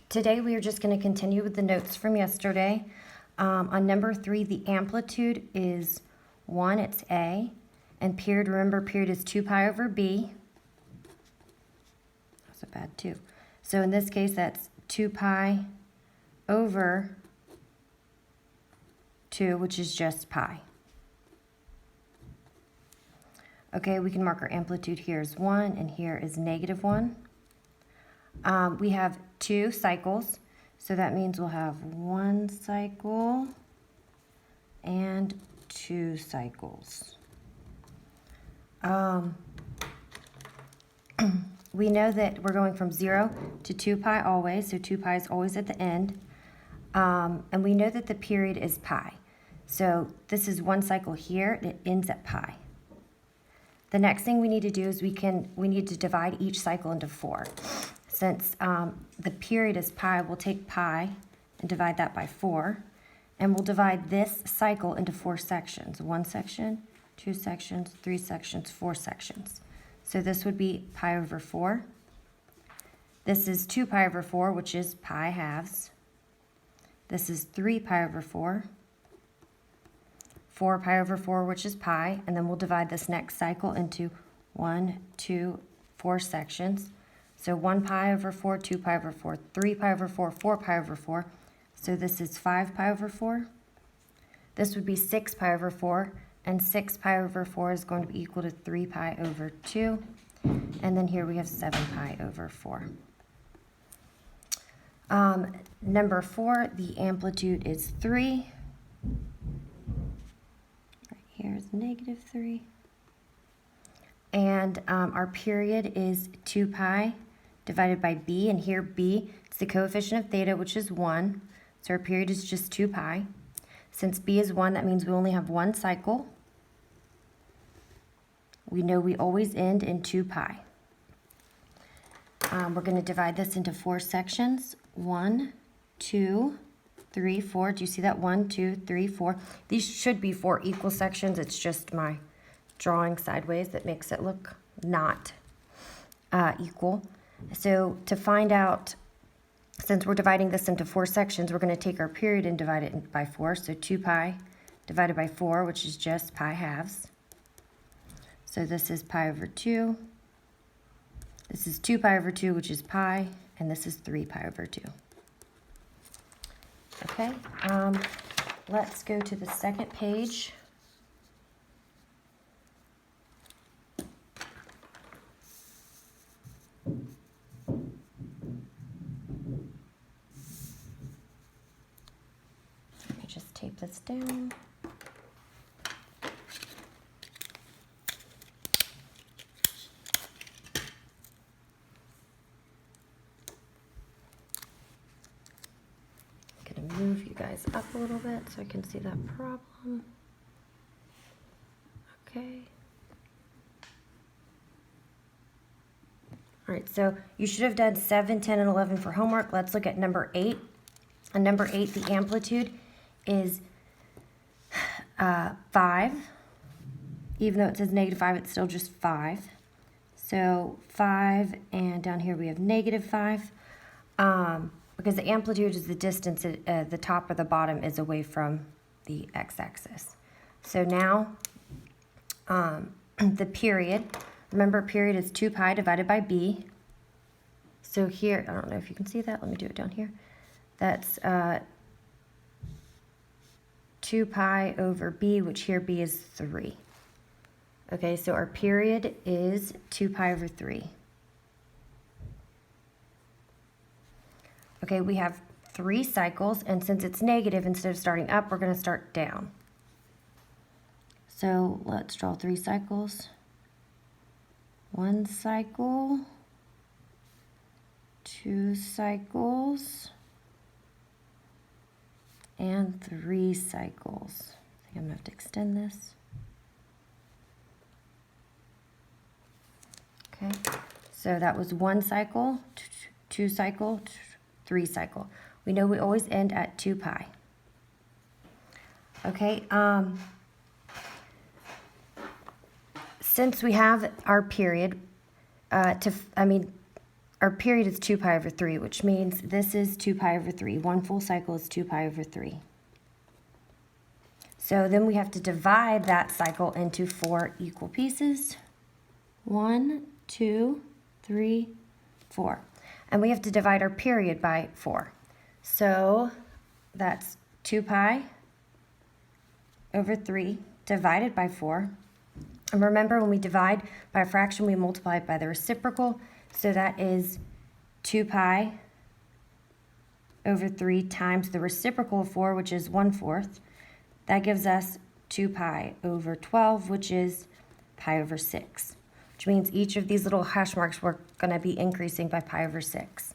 Today we are just going to continue with the notes from yesterday. On number 3, the amplitude is 1, it's A. And period, remember period is 2 pi over B. That's a bad 2. So in this case, that's 2 pi over 2, which is just pi. Okay, we can mark our amplitude here as 1, and here is -1. We have 2 cycles, so that means we'll have 1 cycle and 2 cycles. We know that we're going from 0 to 2 pi always, so 2 pi is always at the end. And we know that the period is pi. So this is 1 cycle here, and it ends at pi. The next thing we need to do is we need to divide each cycle into 4. Since the period is pi, we'll take pi and divide that by 4. And we'll divide this cycle into 4 sections. 1 section, 2 sections, 3 sections, 4 sections. So this would be pi over 4. This is 2 pi over 4, which is pi halves. This is 3 pi over 4. 4 pi over 4, which is pi. And then we'll divide this next cycle into 1, 2, 4 sections. So 1 pi over 4, 2 pi over 4, 3 pi over 4, 4 pi over 4. So this is 5 pi over 4. This would be 6 pi over 4. And 6 pi over 4 is going to be equal to 3 pi over 2. And then here we have 7 pi over 4. Number 4, the amplitude is 3. Right here is -3. And our period is 2 pi divided by b, and here b is the coefficient of theta, which is 1. So our period is just 2 pi. Since b is 1, that means we only have 1 cycle. We know we always end in 2 pi. We're going to divide this into 4 sections. 1, 2, 3, 4. Do you see that? 1, 2, 3, 4. These should be 4 equal sections. It's just my drawing sideways that makes it look not equal. So to find out, since we're dividing this into 4 sections, we're going to take our period and divide it by 4. So 2 pi divided by 4, which is just pi halves. So this is pi over 2. This is 2 pi over 2, which is pi. And this is 3 pi over 2. Okay, let's go to the second page. Let me just tape this down. I'm gonna move you guys up a little bit so I can see that problem. Okay. All right, so you should have done 7, 10, and 11 for homework. Let's look at number 8. On number 8, the amplitude is 5. Even though it says -5, it's still just 5. So 5, and down here we have -5. Because the amplitude is the distance the top or the bottom is away from the x-axis. So now the period, remember period is 2 pi divided by b. So here, I don't know if you can see that. Let me do it down here. That's 2 pi over b, which here b is 3. Okay, so our period is 2 pi over 3. Okay, we have 3 cycles, and since it's negative, instead of starting up, we're going to start down. So let's draw 3 cycles. 1 cycle, 2 cycles, and 3 cycles. I think I'm going to have to extend this. Okay, so that was 1 cycle, 2 cycle, 3 cycle. We know we always end at 2 pi. Okay, since we have our period, our period is 2 pi over 3, which means this is 2 pi over 3. One full cycle is 2 pi over 3. So then we have to divide that cycle into 4 equal pieces. 1, 2, 3, 4. And we have to divide our period by 4. So that's 2 pi over 3 divided by 4. And remember, when we divide by a fraction, we multiply it by the reciprocal. So that is 2 pi over 3 times the reciprocal of 4, which is 1/4. That gives us 2 pi over 12, which is pi over 6. Which means each of these little hash marks we're going to be increasing by pi over 6.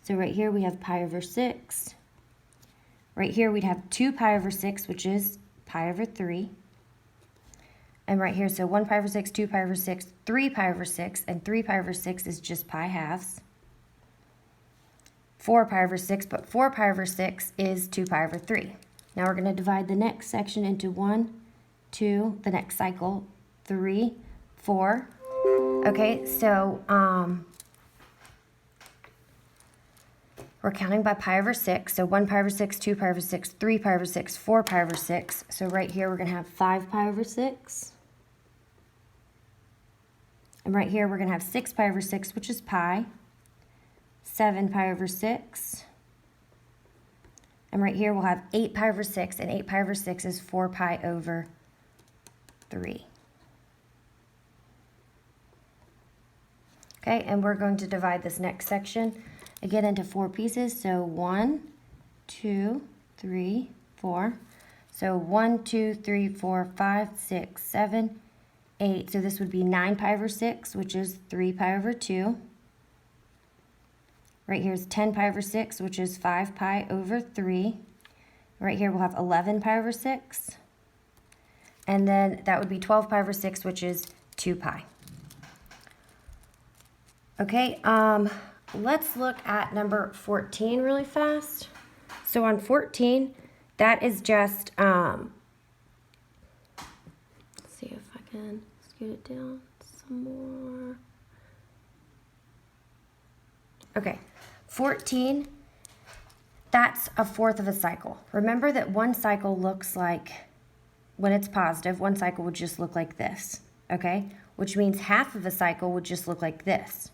So right here we have pi over 6. Right here we'd have 2 pi over 6, which is pi over 3. And right here, so 1 pi over 6, 2 pi over 6, 3 pi over 6, and 3 pi over 6 is just pi halves. 4 pi over 6, but 4 pi over 6 is 2 pi over 3. Now we're going to divide the next section into 1, 2, the next cycle, 3, 4. Okay, so we're counting by pi over 6. So 1 pi over 6, 2 pi over 6, 3 pi over 6, 4 pi over 6. So right here we're going to have 5 pi over 6. And right here we're going to have 6 pi over 6, which is pi. 7 pi over 6. And right here we'll have 8 pi over 6, and 8 pi over 6 is 4 pi over 3. Okay, and we're going to divide this next section again into 4 pieces. So 1, 2, 3, 4. So 1, 2, 3, 4, 5, 6, 7, 8. So this would be 9 pi over 6, which is 3 pi over 2. Right here is 10 pi over 6, which is 5 pi over 3. Right here we'll have 11 pi over 6. And then that would be 12 pi over 6, which is 2 pi. Okay, let's look at number 14 really fast. So on 14, that is just, let's see if I can scoot it down some more. Okay, 14, that's a fourth of a cycle. Remember that one cycle looks like, when it's positive, one cycle would just look like this, okay? Which means half of a cycle would just look like this.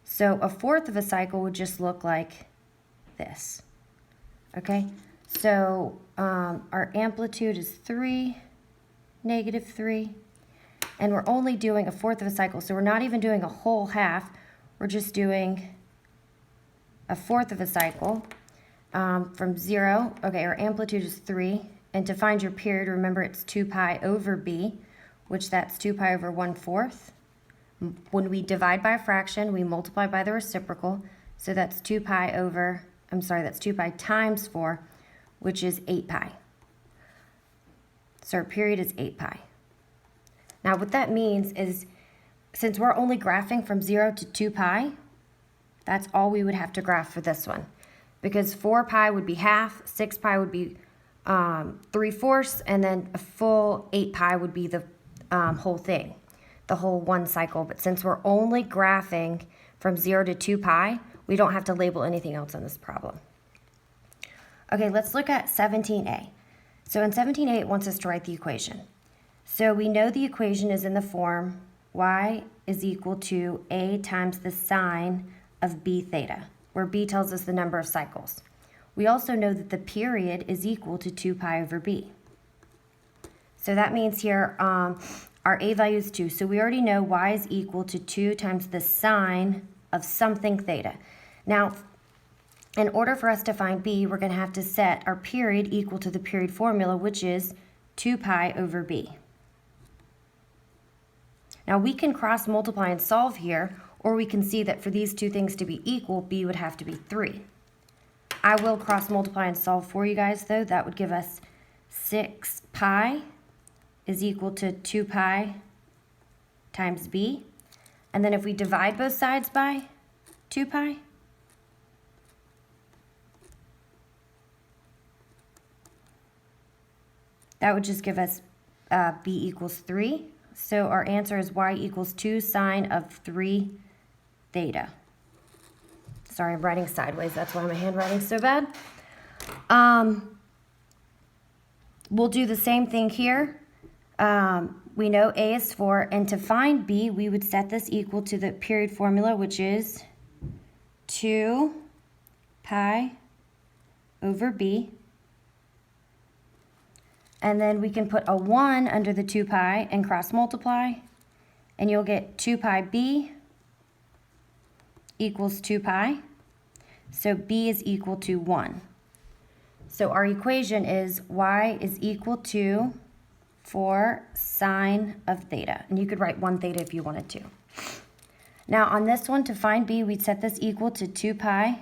So a fourth of a cycle would just look like this, okay? So our amplitude is 3, -3, and we're only doing a fourth of a cycle, so we're not even doing a whole half. We're just doing a fourth of a cycle from 0. Okay, our amplitude is 3, and to find your period, remember it's 2 pi over b, which that's 2 pi over 1/4. When we divide by a fraction, we multiply by the reciprocal, so that's 2 pi over, that's 2 pi times 4, which is 8 pi. So our period is 8 pi. Now what that means is, since we're only graphing from 0 to 2 pi, that's all we would have to graph for this one. Because 4 pi would be half, 6 pi would be 3/4, and then a full 8 pi would be the whole thing, the whole one cycle. But since we're only graphing from 0 to 2 pi, we don't have to label anything else on this problem. Okay, let's look at 17a. So in 17a, it wants us to write the equation. So we know the equation is in the form y is equal to a times the sine of b theta, where b tells us the number of cycles. We also know that the period is equal to 2 pi over b. So that means here our a value is 2. So we already know y is equal to 2 times the sine of something theta. Now, in order for us to find b, we're going to have to set our period equal to the period formula, which is 2 pi over b. Now we can cross multiply and solve here, or we can see that for these two things to be equal, b would have to be 3. I will cross multiply and solve for you guys though. That would give us 6 pi is equal to 2 pi times b. And then if we divide both sides by 2 pi, that would just give us b equals 3. So our answer is y equals 2 sine of 3 theta. Sorry, I'm writing sideways. That's why my handwriting's so bad. We'll do the same thing here. We know A is 4, and to find B, we would set this equal to the period formula, which is 2 pi over B. And then we can put a 1 under the 2 pi and cross multiply, and you'll get 2 pi B equals 2 pi. So B is equal to 1. So our equation is y is equal to 4 sine of theta. And you could write 1 theta if you wanted to. Now on this one, to find B, we'd set this equal to 2 pi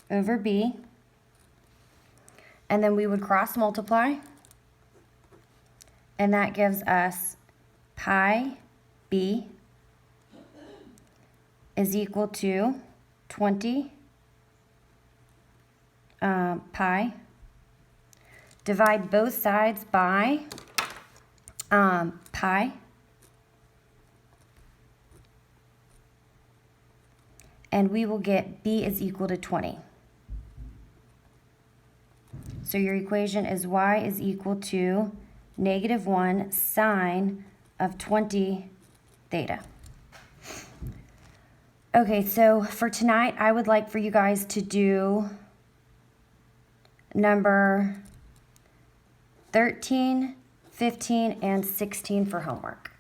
over B. And then we would cross multiply. And that gives us pi B is equal to 20 pi. Divide both sides by pi. And we will get B is equal to 20. So your equation is y is equal to -1 sine of 20 theta. Okay, so for tonight, I would like for you guys to do number 13, 15, and 16 for homework.